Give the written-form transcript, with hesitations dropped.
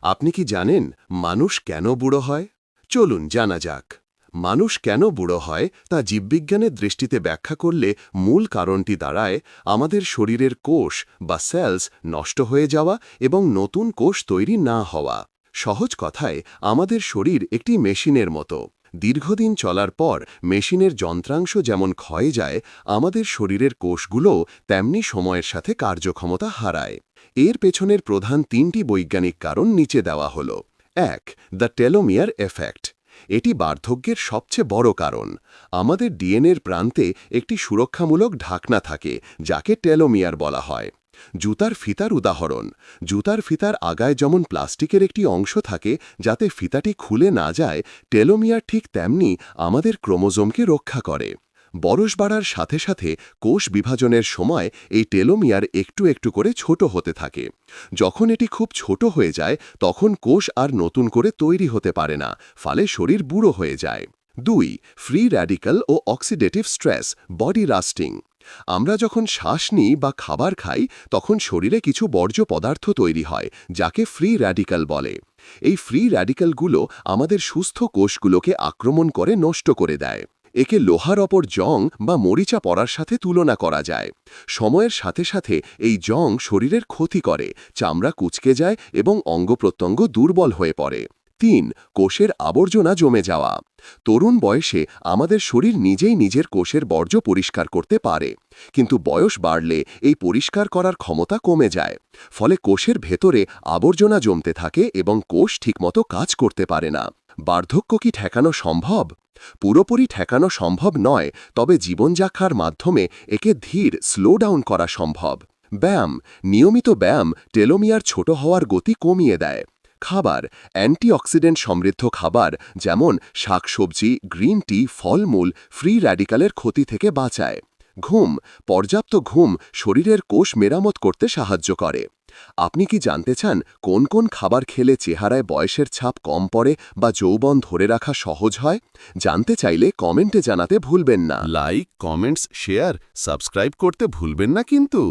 আপনি কি জানেন মানুষ কেন বুড়ো হয়? চলুন জানা যাক। মানুষ কেন বুড়ো হয় তা জীববিজ্ঞানের দৃষ্টিতে ব্যাখ্যা করলে মূল কারণটি দাঁড়ায় আমাদের শরীরের কোষ বা সেলস নষ্ট হয়ে যাওয়া এবং নতুন কোষ তৈরি না হওয়া। সহজ কথায় আমাদের শরীর একটি মেশিনের মতো। দীর্ঘদিন চলার পর মেশিনের যন্ত্রাংশ যেমন ক্ষয়ে যায়, আমাদের শরীরের কোষগুলোও তেমনি সময়ের সাথে কার্যক্ষমতা হারায়। এর পেছনের প্রধান তিনটি বৈজ্ঞানিক কারণ নিচে দেওয়া হল। ১. The telomere effect. এটি বার্ধক্যের সবচেয়ে বড় কারণ। আমাদের ডিএনএর প্রান্তে একটি সুরক্ষামূলক ঢাকনা থাকে, যাকে টেলোমিয়ার বলা হয়। জুতার ফিতার উদাহরণ। জুতার ফিতার আগায় যেমন প্লাস্টিকের একটি অংশ থাকে যাতে ফিতাটি খুলে না যায়, টেলোমিয়ার ঠিক তেমনি আমাদের ক্রোমোজোমকে রক্ষা করে। বয়স বাড়ার সাথে সাথে কোষ বিভাজনের সময় এই টেলোমিয়ার একটু একটু করে ছোট হতে থাকে। যখন এটি খুব ছোট হয়ে যায় তখন কোষ আর নতুন করে তৈরি হতে পারে না, ফলে শরীর বুড়ো হয়ে যায়। ২. ফ্রি র্যাডিক্যাল ও অক্সিডেটিভ স্ট্রেস, বডি রাস্টিং। আমরা যখন শ্বাস নিই বা খাবার খাই তখন শরীরে কিছু বর্জ্য পদার্থ তৈরি হয়, যাকে ফ্রি র্যাডিক্যাল বলে। এই ফ্রি র্যাডিক্যালগুলো আমাদের সুস্থ কোষগুলোকে আক্রমণ করে নষ্ট করে দেয়। একে লোহার ওপর জং বা মরিচা পড়ার সাথে তুলনা করা যায়। সময়ের সাথে সাথে এই জং শরীরের ক্ষতি করে, চামড়া কুঁচকে যায় এবং অঙ্গপ্রত্যঙ্গ দুর্বল হয়ে পড়ে। ৩. কোষের আবর্জনা জমে যাওয়া। তরুণ বয়সে আমাদের শরীর নিজেই নিজের কোষের বর্জ্য পরিষ্কার করতে পারে, কিন্তু বয়স বাড়লে এই পরিষ্কার করার ক্ষমতা কমে যায়। ফলে কোষের ভেতরে আবর্জনা জমতে থাকে এবং কোষ ঠিকমতো কাজ করতে পারে না। বার্ধক্য কি ঠেকানো সম্ভব? পুরোপুরি ঠেকানো সম্ভব নয়, তবে জীবনযাত্রার মাধ্যমে একে ধীর স্লো ডাউন করা সম্ভব। ব্যায়াম। নিয়মিত ব্যায়াম টেলোমিয়ার ছোট হওয়ার গতি কমিয়ে দেয়। খাবার। অ্যান্টিঅক্সিডেন্ট সমৃদ্ধ খাবার যেমন শাকসবজি, গ্রিন টি, ফলমূল ফ্রি র্যাডিক্যালের ক্ষতি থেকে বাঁচায়। ঘুম। পর্যাপ্ত ঘুম শরীরের কোষ মেরামত করতে সাহায্য করে। আপনি কি জানতে চান কোন কোন খাবার খেলে চেহারায় বয়সের ছাপ কম পড়ে বা যৌবন ধরে রাখা সহজ হয়? জানতে চাইলে কমেন্টে জানাতে ভুলবেন না। লাইক, কমেন্টস, শেয়ার, সাবস্ক্রাইব করতে ভুলবেন না কিন্তু।